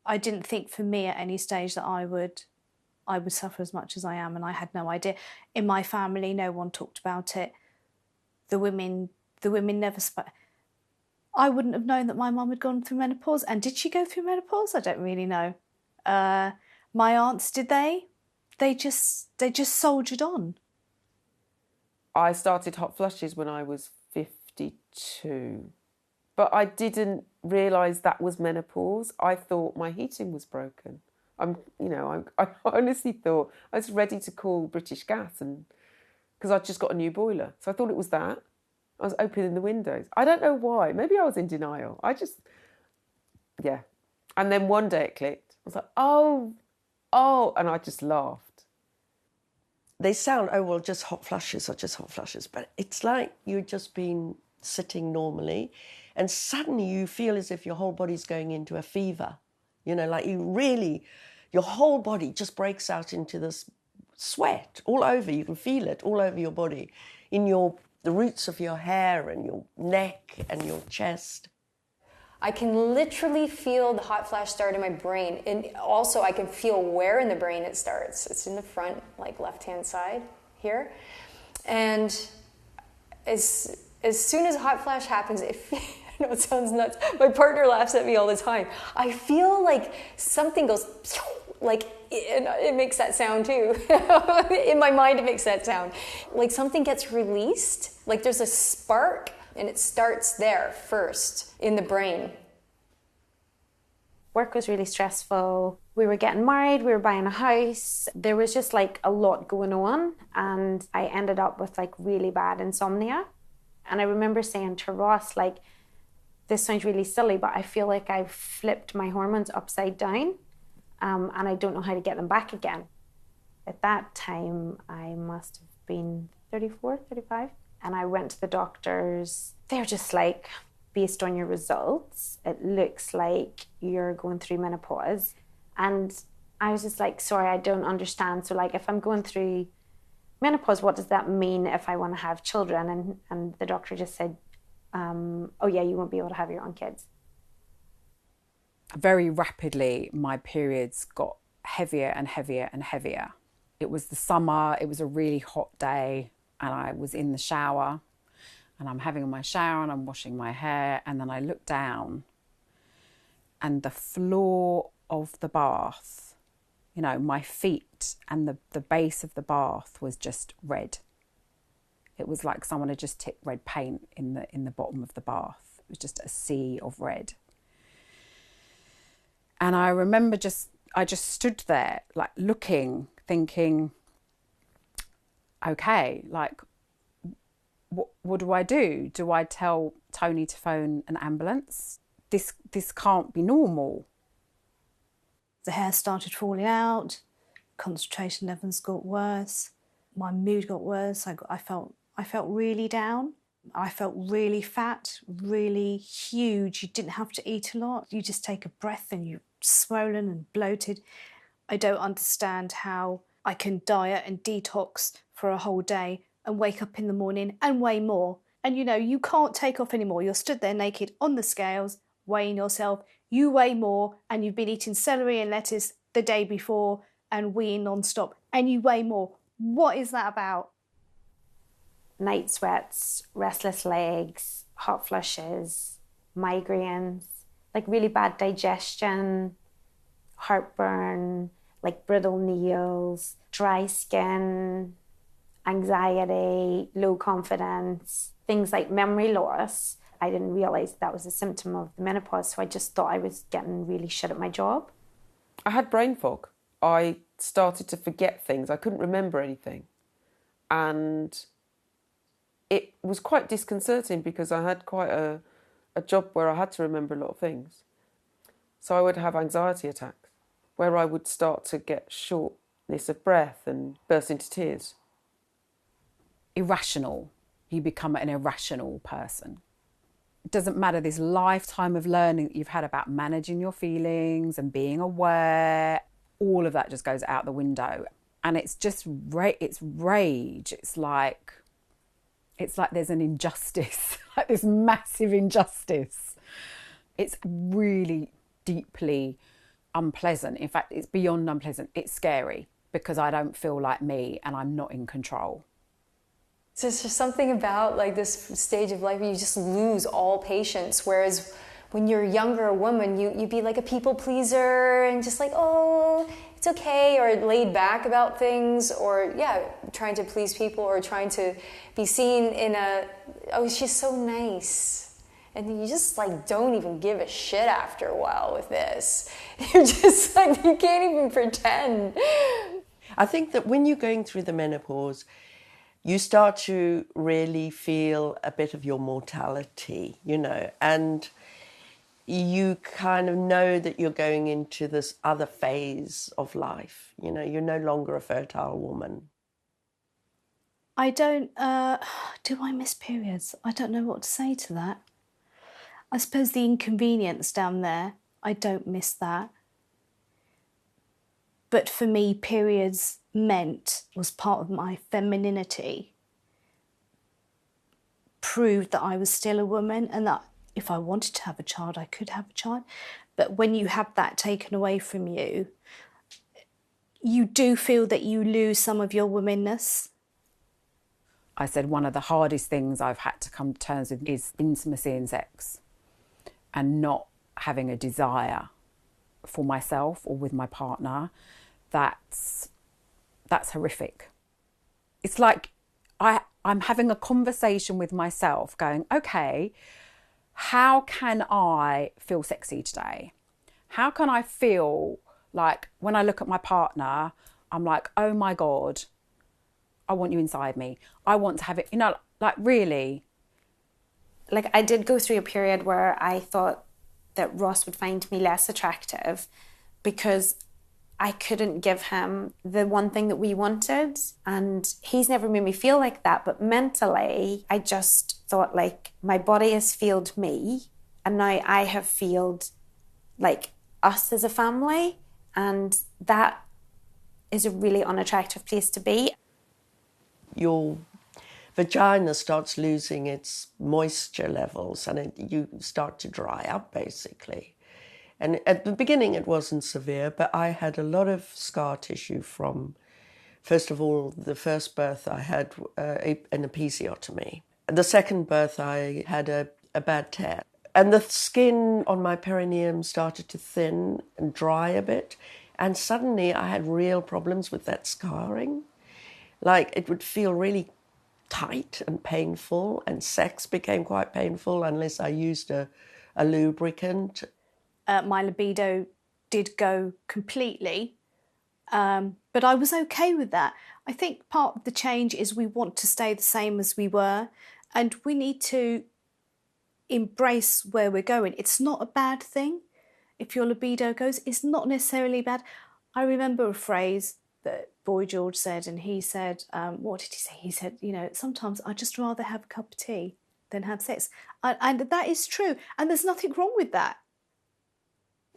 I didn't think for me at any stage that I would suffer as much as I am, and I had no idea. In my family, no one talked about it. The women never spoke. I wouldn't have known that my mum had gone through menopause. And did she go through menopause? I don't really know. My aunts, did they? They just soldiered on. I started hot flushes when I was 52, but I didn't realise that was menopause. I thought my heating was broken. I honestly thought I was ready to call British Gas, and because I'd just got a new boiler, so I thought it was that. I was opening the windows. I don't know why. Maybe I was in denial. Yeah. And then one day it clicked. I was like, oh, and I just laughed. They sound, oh, well, just hot flushes are just hot flushes. But it's like you've just been sitting normally and suddenly you feel as if your whole body's going into a fever. You know, like your whole body just breaks out into this sweat all over. You can feel it all over your body, the roots of your hair and your neck and your chest. I can literally feel the hot flash start in my brain. And also I can feel where in the brain it starts. It's in the front, like left-hand side here. And as soon as a hot flash happens, I know it sounds nuts. My partner laughs at me all the time. I feel like something goes, like, it makes that sound too. In my mind, it makes that sound. Like something gets released, like there's a spark, and it starts there first in the brain. Work was really stressful. We were getting married, we were buying a house. There was just like a lot going on, and I ended up with like really bad insomnia. And I remember saying to Ross, like, this sounds really silly, but I feel like I've flipped my hormones upside down. And I don't know how to get them back again. At that time, I must have been 34, 35. And I went to the doctors. They're just like, based on your results, it looks like you're going through menopause. And I was just like, sorry, I don't understand. So like, if I'm going through menopause, what does that mean if I want to have children? And the doctor just said, oh yeah, you won't be able to have your own kids. Very rapidly, my periods got heavier and heavier and heavier. It was the summer, it was a really hot day, and I was in the shower, and I'm having my shower and I'm washing my hair, and then I look down and the floor of the bath, you know, my feet and the base of the bath was just red. It was like someone had just tipped red paint in the bottom of the bath. It was just a sea of red. And I remember I just stood there, like looking, thinking, okay, like, what do I do? Do I tell Tony to phone an ambulance? This can't be normal. The hair started falling out, concentration levels got worse, my mood got worse. I felt really down. I felt really fat, really huge. You didn't have to eat a lot. You just take a breath and you're swollen and bloated. I don't understand how I can diet and detox for a whole day and wake up in the morning and weigh more. And you know, you can't take off anymore. You're stood there naked on the scales, weighing yourself. You weigh more and you've been eating celery and lettuce the day before and weeing non-stop and you weigh more. What is that about? Night sweats, restless legs, hot flushes, migraines, like really bad digestion, heartburn, like brittle nails, dry skin, anxiety, low confidence, things like memory loss. I didn't realise that was a symptom of the menopause, so I just thought I was getting really shit at my job. I had brain fog. I started to forget things. I couldn't remember anything. And it was quite disconcerting because I had quite a job where I had to remember a lot of things. So I would have anxiety attacks where I would start to get shortness of breath and burst into tears. Irrational. You become an irrational person. It doesn't matter this lifetime of learning that you've had about managing your feelings and being aware. All of that just goes out the window. And it's just it's rage. It's like there's an injustice, like this massive injustice. It's really deeply unpleasant. In fact, it's beyond unpleasant. It's scary because I don't feel like me and I'm not in control. So it's just something about like this stage of life where you just lose all patience. Whereas when you're a younger woman, you'd be like a people pleaser and just like, oh, it's okay, or laid back about things, or trying to please people, or trying to be seen in a, oh, she's so nice. And you just like don't even give a shit after a while with this. You're just like, you can't even pretend. I think that when you're going through the menopause, you start to really feel a bit of your mortality, and you kind of know that you're going into this other phase of life. You're no longer a fertile woman. I don't, do I miss periods? I don't know what to say to that. I suppose the inconvenience down there, I don't miss that. But for me, periods was part of my femininity, proved that I was still a woman, and that if I wanted to have a child, I could have a child. But when you have that taken away from you, you do feel that you lose some of your womanness. I said one of the hardest things I've had to come to terms with is intimacy and sex, and not having a desire for myself or with my partner. That's horrific. It's like I'm having a conversation with myself going, okay, how can I feel sexy today? How can I feel like when I look at my partner, I'm like, oh my God, I want you inside me. I want to have it, like really. Like I did go through a period where I thought that Ross would find me less attractive because I couldn't give him the one thing that we wanted, and he's never made me feel like that. But mentally, I just thought like my body has failed me, and now I have failed like us as a family, and that is a really unattractive place to be. Your vagina starts losing its moisture levels, and you start to dry up basically. And at the beginning it wasn't severe, but I had a lot of scar tissue from, first of all, the first birth I had an episiotomy. The second birth I had a bad tear. And the skin on my perineum started to thin and dry a bit. And suddenly I had real problems with that scarring. Like it would feel really tight and painful, and sex became quite painful unless I used a lubricant. My libido did go completely, but I was okay with that. I think part of the change is we want to stay the same as we were, and we need to embrace where we're going. It's not a bad thing. If your libido goes, it's not necessarily bad. I remember a phrase that Boy George said, and he said, what did he say? He said, sometimes I'd just rather have a cup of tea than have sex. And that is true, and there's nothing wrong with that.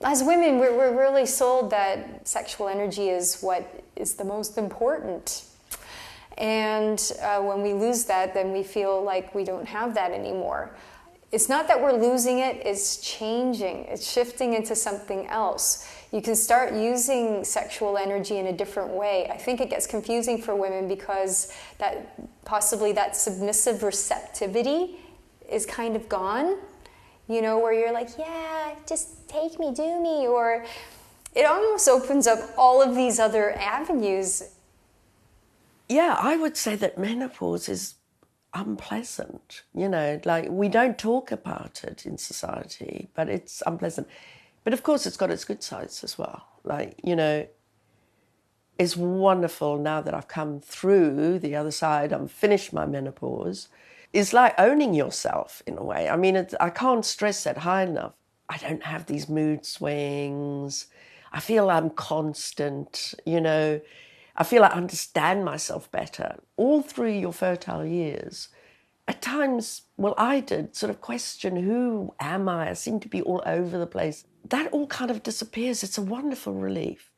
As women, we're really sold that sexual energy is what is the most important. And when we lose that, then we feel like we don't have that anymore. It's not that we're losing it, it's changing. It's shifting into something else. You can start using sexual energy in a different way. I think it gets confusing for women because possibly that submissive receptivity is kind of gone. Where you're like, yeah, just take me, do me, or it almost opens up all of these other avenues. Yeah, I would say that menopause is unpleasant. Like we don't talk about it in society, but it's unpleasant. But of course, it's got its good sides as well. Like, it's wonderful now that I've come through the other side, I'm finished my menopause. It's like owning yourself in a way. I mean, I can't stress that high enough. I don't have these mood swings. I feel I'm constant, I feel I understand myself better. All through your fertile years, at times, I did sort of question, who am I? I seem to be all over the place. That all kind of disappears. It's a wonderful relief.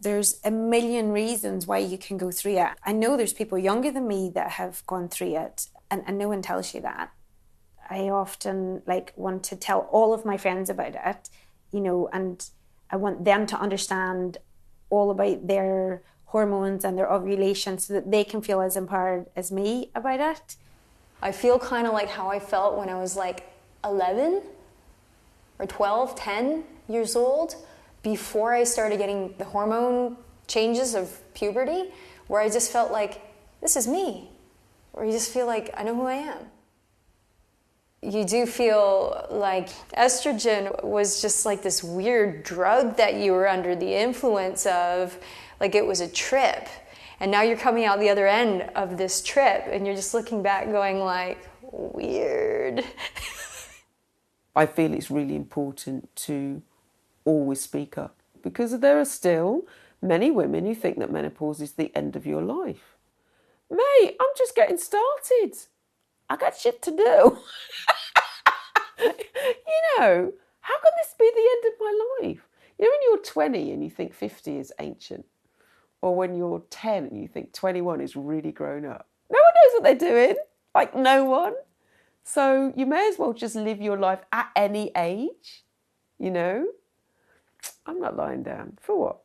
There's a million reasons why you can go through it. I know there's people younger than me that have gone through it, and no one tells you that. I often want to tell all of my friends about it, and I want them to understand all about their hormones and their ovulation so that they can feel as empowered as me about it. I feel kind of like how I felt when I was like 11 or 12, 10 years old, before I started getting the hormone changes of puberty, where I just felt like, this is me. Or you just feel like, I know who I am. You do feel like estrogen was just like this weird drug that you were under the influence of, like it was a trip. And now you're coming out the other end of this trip and you're just looking back going like, weird. I feel it's really important to always speak up, because there are still many women who think that menopause is the end of your life. Mate, I'm just getting started. I got shit to do. You know, how can this be the end of my life? You know, when you're 20 and you think 50 is ancient, or when you're 10 and you think 21 is really grown up. No one knows what they're doing. Like, no one. So you may as well just live your life at any age, you know? I'm not lying down. For what?